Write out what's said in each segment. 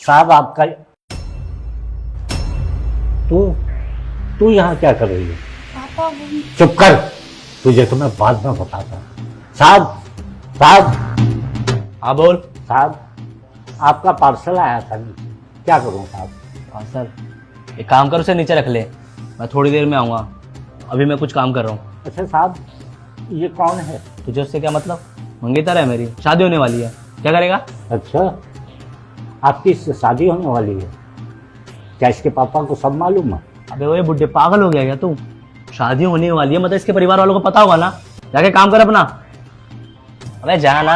साहब आपका तू तू यहाँ क्या कर रही है? पापा चुप कर, तुझे तो मैं बाद में बताता हूँ। साहब साहब हाँ बोल। साहब आपका पार्सल आया था, क्या करूँ साहब? हाँ सर, एक काम कर, उसे नीचे रख ले, मैं थोड़ी देर में आऊँगा, अभी मैं कुछ काम कर रहा हूँ। अच्छा साहब, ये कौन है? तुझे उससे क्या मतलब? मंगेतर है, मेरी शादी होने वाली है, क्या करेगा? अच्छा, आपकी शादी होने वाली है? क्या इसके पापा को सब मालूम है? अबे वो ये बुढ़े पागल हो गया क्या तू? शादी होने वाली है मतलब इसके परिवार वालों को पता होगा ना, जाके काम कर अपना। अबे जाना।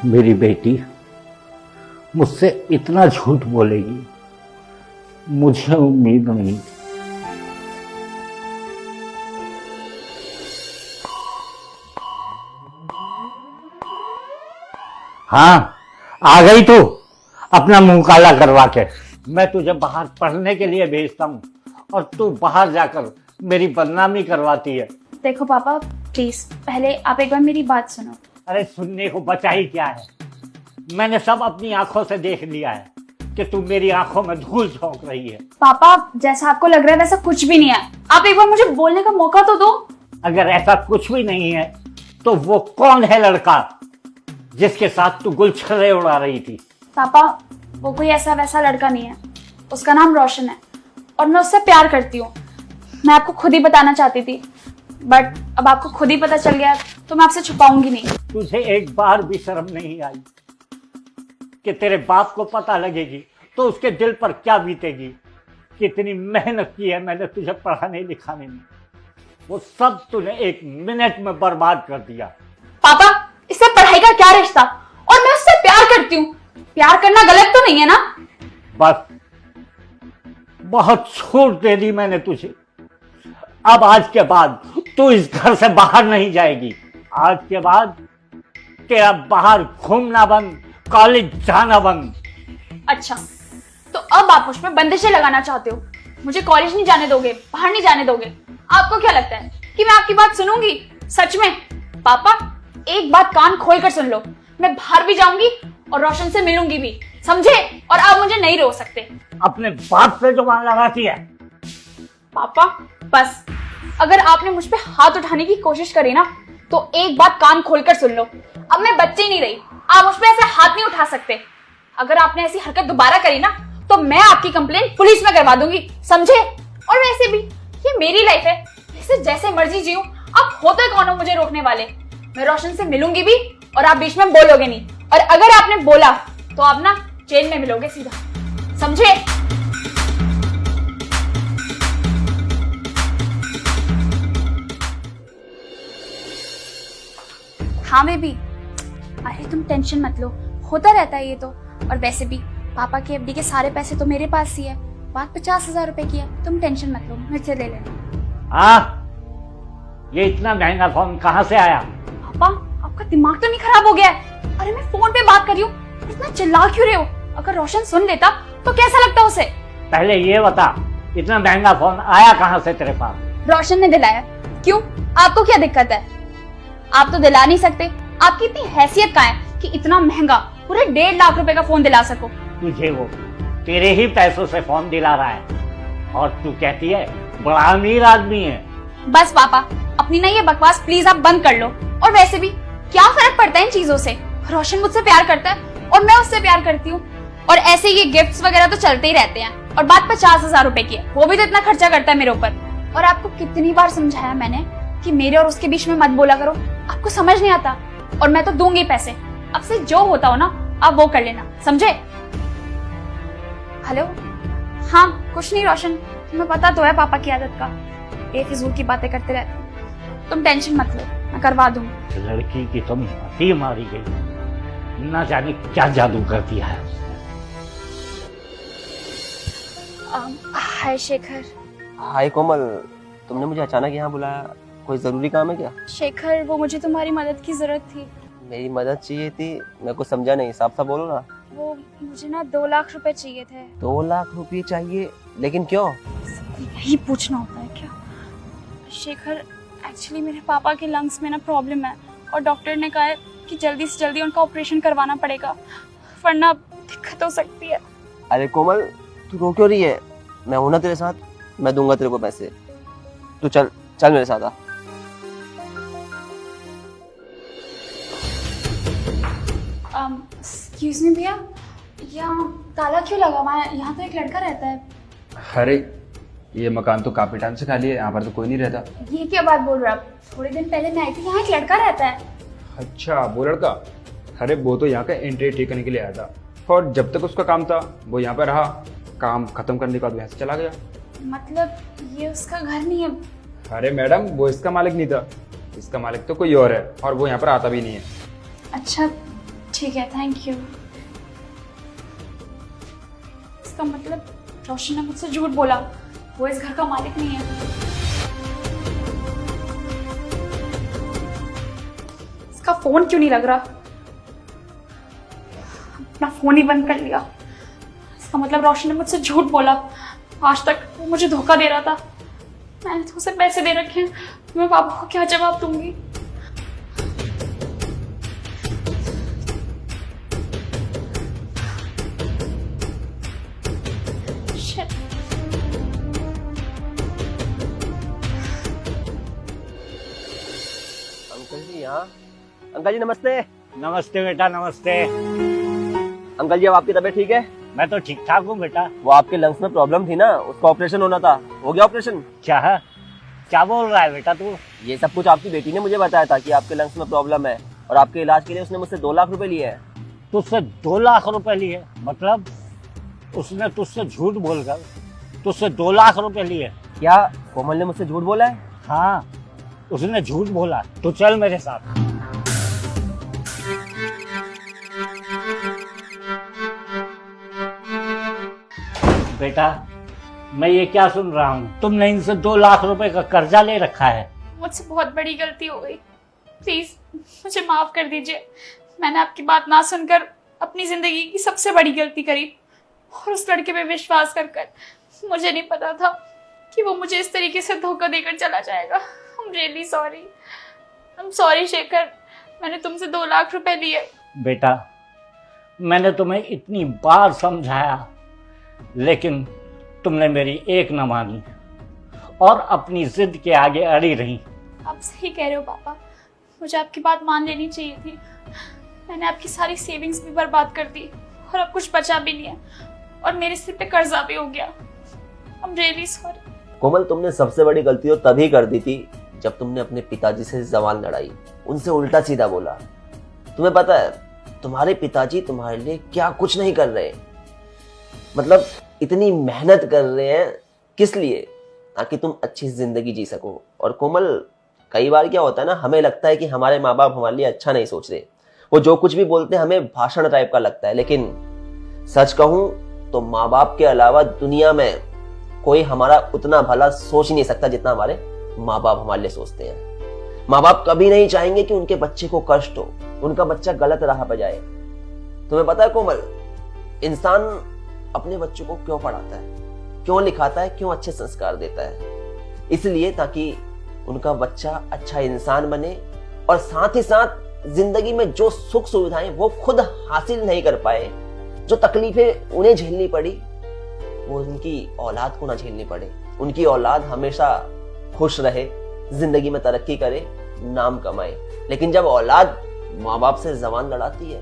मेरी बेटी मुझसे इतना झूठ बोलेगी, मुझे उम्मीद नहीं थी। हाँ, आ गई तू अपना मुंह काला करवा के। मैं तुझे बाहर पढ़ने के लिए भेजता हूँ और तू बाहर जाकर मेरी बदनामी करवाती है। देखो पापा प्लीज पहले आप एक बार मेरी बात सुनो। अरे सुनने को बचा ही क्या है, मैंने सब अपनी आंखों से देख लिया है कि तू मेरी आंखों में धूल झोंक रही है। पापा जैसा आपको लग रहा है वैसा कुछ भी नहीं है, आप एक बार मुझे बोलने का मौका तो दो। अगर ऐसा कुछ भी नहीं है तो वो कौन है लड़का जिसके साथ तू गुलछर्रे उड़ा रही थी? पापा वो कोई ऐसा वैसा लड़का नहीं है, उसका नाम रोशन है और मैं उससे प्यार करती हूँ। मैं आपको खुद ही बताना चाहती थी बट अब आपको खुद ही पता चल गया तो मैं आपसे छुपाऊंगी नहीं। तुझे एक बार भी शर्म नहीं आई कि तेरे बाप को पता लगेगी तो उसके दिल पर क्या बीतेगी? कितनी मेहनत की है मैंने तुझे पढ़ाने लिखाने में, वो सब तूने एक मिनट में बर्बाद कर दिया। पापा इससे पढ़ाई का क्या रिश्ता, और मैं उससे प्यार करती हूँ, प्यार करना गलत तो नहीं है ना? बस बहुत छूट दे दी मैंने तुझे, अब आज के बाद तू इस घर से बाहर नहीं जाएगी। आज के बाद तेरा बाहर घूमना बंद, कॉलेज जाना बंद। अच्छा तो अब आप मुझ पर बंदिशें लगाना चाहते हो, मुझे कॉलेज नहीं जाने दोगे, बाहर नहीं जाने दोगे? आपको क्या लगता है कि मैं आपकी बात सुनूंगी? सच में? पापा एक बात कान खोल कर सुन लो, मैं बाहर भी जाऊंगी और रोशन से मिलूंगी भी, समझे? और आप मुझे नहीं रोक सकते। अपने बाप से जुबान लगाती है। पापा बस, अगर आपने मुझ पे हाथ उठाने की कोशिश करी ना तो एक बात कान खोलकर सुन लो, अब मैं बच्ची नहीं रही, आप मुझ पे ऐसे हाथ नहीं उठा सकते। अगर आपने ऐसी हरकत दोबारा करी ना तो मैं आपकी कंप्लेंट पुलिस में करवा दूंगी, समझे? और वैसे भी ये मेरी लाइफ है, इसे जैसे मर्जी जियो, आप होते कौन हो मुझे रोकने वाले? मैं रोशन से मिलूंगी भी और आप बीच में बोलोगे नहीं, और अगर आपने बोला तो आप ना जेल में मिलोगे सीधा, समझे? हाँ बेबी, अरे तुम टेंशन मत लो, होता रहता है ये तो। और वैसे भी पापा की एफडी के सारे पैसे तो मेरे पास ही है, बात 50,000 रुपए की है, तुम टेंशन मत लो, मुझसे ले लेना। ये इतना महंगा फोन कहाँ से आया? पापा आपका दिमाग तो नहीं खराब हो गया है? अरे मैं फोन पे बात कर रही हूँ, इतना चिल्ला क्यों रहे हो? अगर रोशन सुन लेता तो कैसा लगता उसे? पहले ये बता, इतना महंगा फोन आया कहाँ से तेरे पास? रोशन ने दिलाया। क्यों, आपको क्या दिक्कत है? आप तो दिला नहीं सकते, आपकी इतनी हैसियत कहाँ है कि इतना महंगा पूरे 1.5 लाख रुपए का फोन दिला सको? तुझे वो तेरे ही पैसों से फोन दिला रहा है और तू कहती है बड़ा अमीर आदमी है। बस पापा अपनी ना ये बकवास प्लीज आप बंद कर लो। और वैसे भी क्या फर्क पड़ता है इन चीजों से? रोशन मुझसे प्यार करता है और मैं उससे प्यार करती हूँ, और ऐसे ये गिफ्ट्स वगैरह तो चलते ही रहते हैं। और बात 50,000 रुपए की है, वो भी तो इतना खर्चा करता है मेरे ऊपर। और आपको कितनी बार समझाया मैंने कि मेरे और उसके बीच में मत बोला करो, आपको समझ नहीं आता। और मैं तो दूंगी पैसे, अब से जो होता हो ना आप वो कर लेना, समझे? हेलो, हाँ कुछ नहीं रोशन, तुम्हें पता तो है पापा की आदत का, बेफिजूल की बातें करते रहते हैं। तुम टेंशन मत लो, मैं करवा दूंगी। लड़की की तो मती मारी गई, ना जाने क्या जादू कर दिया है। हाय शेखर। हाय कोमल, तुमने मुझे अचानक यहाँ बुलाया, कोई जरूरी काम है क्या? शेखर वो मुझे तुम्हारी मदद की जरूरत थी। मेरी मदद चाहिए थी? मैं कुछ समझा नहीं, साफ साफ बोलो ना। वो मुझे ना 2 लाख रुपए चाहिए थे। 2 लाख रुपए चाहिए? लेकिन क्यों? यही पूछना होता है क्या? शेखर एक्चुअली मेरे पापा के लंग्स में ना प्रॉब्लम है और डॉक्टर ने कहा है कि जल्दी से जल्दी उनका ऑपरेशन करवाना पड़ेगा, वरना दिक्कत हो सकती है। अरे कोमल, तू रो क्यों रही है? मैं हूं ना तेरे साथ, मैं दूंगा तेरे को पैसे। तू चल चल मेरे साथ आ। एक्सक्यूज मी भैया, यहाँ ताला क्यों लगा हुआ है? यहाँ तो एक लड़का रहता है। अरे ये मकान तो काफी टाइम से खाली है, यहाँ पर तो कोई नहीं रहता। ये क्या बात बोल रहे हो आप? थोड़े दिन पहले मैं आई थी, यहाँ एक लड़का रहता है। अच्छा, वो लड़का? अरे वो तो यहाँ का एंट्री ठीक करने के लिए आया था, और जब तक उसका काम था वो यहाँ पे रहा, काम खत्म करने के बाद यहाँ से चला गया। मतलब ये उसका घर नहीं है? अरे मैडम, वो इसका मालिक नहीं था, इसका मालिक तो कोई और है, और वो यहाँ पर आता भी नहीं है। अच्छा ठीक है, थैंक यू। इसका मतलब रोशन ने मुझसे झूठ बोला, वो इस घर का मालिक नहीं है। इसका फोन क्यों नहीं लग रहा? अपना फोन ही बंद कर लिया। इसका मतलब रोशन ने मुझसे झूठ बोला, आज तक वो मुझे धोखा दे रहा था। मैंने तो उसे पैसे दे रखे हैं, मैं पापा को क्या जवाब दूंगी? Shit. अंकल जी यहाँ। अंकल जी नमस्ते। नमस्ते बेटा, नमस्ते। अंकल जी अब आपकी तबीयत ठीक है? मैं तो ठीक ठाक हूँ बेटा। वो आपके लंग्स में प्रॉब्लम थी ना, उसका ऑपरेशन होना था, हो गया ऑपरेशन? क्या है? क्या बोल रहा है बेटा तू? ये सब कुछ आपकी बेटी ने मुझे बताया था कि आपके लंग्स में प्रॉब्लम है, और आपके इलाज के लिए उसने मुझसे 2 लाख रुपए लिए हैं। तुझसे 2 लाख रुपए लिए? मतलब उसने तुझसे झूठ बोलकर तुझसे 2 लाख रुपए लिए? क्या कोमल ने मुझसे झूठ बोला है? हाँ, उसने झूठ बोला। तो चल मेरे साथ। बेटा, मैं ये क्या सुन रहा हूँ? तुमने इनसे 2 लाख रुपए का कर्जा ले रखा है। मुझसे बहुत बड़ी गलती हो गई, प्लीज मुझे माफ कर दीजिए। मैंने आपकी बात ना सुनकर अपनी जिंदगी की सबसे बड़ी गलती करी, और उस लड़के पे विश्वास कर मुझे नहीं पता था कि वो मुझे इस तरीके से धोखा देकर चला जाएगा। I'm really sorry. I'm sorry Shekhar, मैंने तुमसे 2 लाख रुपए लिए। बेटा, मैंने तुम्हें इतनी बार समझाया, लेकिन तुमने मेरी एक न मानी और अपनी जिद के आगे अड़ी रही। आप सही कह रहे हो पापा, मुझे आपकी बात मान लेनी चाहिए थी। मैंने आपकी सारी सेविंग्स भी बर्बाद कर दी, और अब कुछ बचा भी नहीं है, और मेरे सिर पे कर्जा भी हो गया। I'm really sorry. कोमल, तुमने सबसे बड़ी गलती तो तभी कर दी थी जब तुमने अपने पिताजी से जबान लड़ाई, उनसे उल्टा सीधा बोला। तुम्हें पता है तुम्हारे पिताजी तुम्हारे लिए क्या कुछ नहीं कर रहे, मतलब इतनी मेहनत कर रहे हैं किस लिए? ताकि तुम अच्छी जिंदगी जी सको। और कोमल, कई बार क्या होता है ना, हमें लगता है कि हमारे माँ बाप हमारे लिए अच्छा नहीं सोच रहे, वो जो कुछ भी बोलते हैं हमें भाषण टाइप का लगता है, लेकिन सच कहूं तो माँ बाप के अलावा दुनिया में कोई हमारा उतना भला सोच ही नहीं सकता जितना हमारे माँ बाप हमारे लिए सोचते हैं। माँ बाप कभी नहीं चाहेंगे कि उनके बच्चे को कष्ट हो, उनका बच्चा गलत राह पर जाए। तुम्हें पता है कोमल, इंसान अपने बच्चों को क्यों पढ़ाता है, क्यों लिखाता है, क्यों अच्छे संस्कार देता है? इसलिए ताकि उनका बच्चा अच्छा इंसान बने, और साथ ही साथ जिंदगी में जो सुख सुविधाएं वो खुद हासिल नहीं कर पाए, जो तकलीफें उन्हें झेलनी पड़ी, वो उनकी औलाद को ना झेलनी पड़े। उनकी औलाद हमेशा खुश रहे, जिंदगी में तरक्की करे, नाम कमाए। लेकिन जब औलाद माँ बाप से जबान लड़ाती है,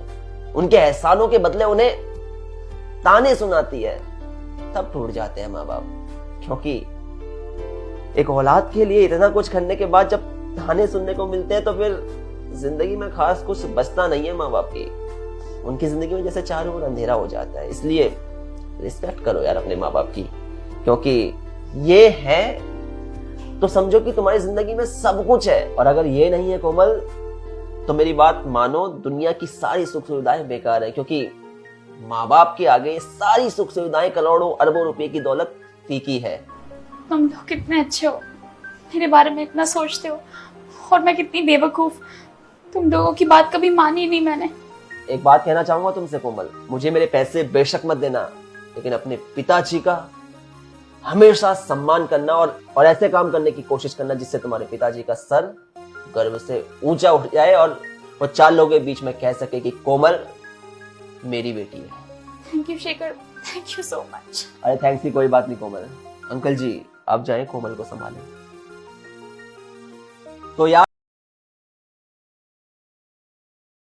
उनके एहसानों के बदले उन्हें ताने सुनाती है, तब टूट जाते हैं माँ बाप। क्योंकि एक औलाद के लिए इतना कुछ करने के बाद जब ताने सुनने को मिलते हैं, तो फिर जिंदगी में खास कुछ बचता नहीं है माँ बाप की। उनकी जिंदगी में जैसे चारों ओर अंधेरा हो जाता है। इसलिए रिस्पेक्ट करो यार अपने माँ बाप की, क्योंकि ये है तो समझो कि तुम्हारी जिंदगी में सब कुछ है, और अगर ये नहीं है कोमल, तो मेरी बात मानो, दुनिया की सारी सुख सुविधाएं बेकार है। क्योंकि माँ बाप के आगे सारी सुख सुविधाएं, करोड़ों अरबों रुपए की दौलत फीकी है। तुम लोग कितने अच्छे हो, मेरे बारे में इतना सोचते हो, और मैं कितनी बेवकूफ, तुम लोगों की बात कभी मानी नहीं मैंने। एक बात कहना चाहूंगा तुमसे कोमल, मुझे मेरे पैसे बेशक मत देना, लेकिन अपने पिताजी का हमेशा सम्मान करना, और ऐसे काम करने की कोशिश करना जिससे तुम्हारे पिताजी का सर गर्व से ऊंचा उठ जाए और वो 4 लोगों के बीच में कह सके कि कोमल मेरी बेटी है। Thank you Shekhar, thank you so much. अरे थैंक्स की कोई बात नहीं कोमल। अंकल जी आप जाएं कोमल को संभालें। तो यार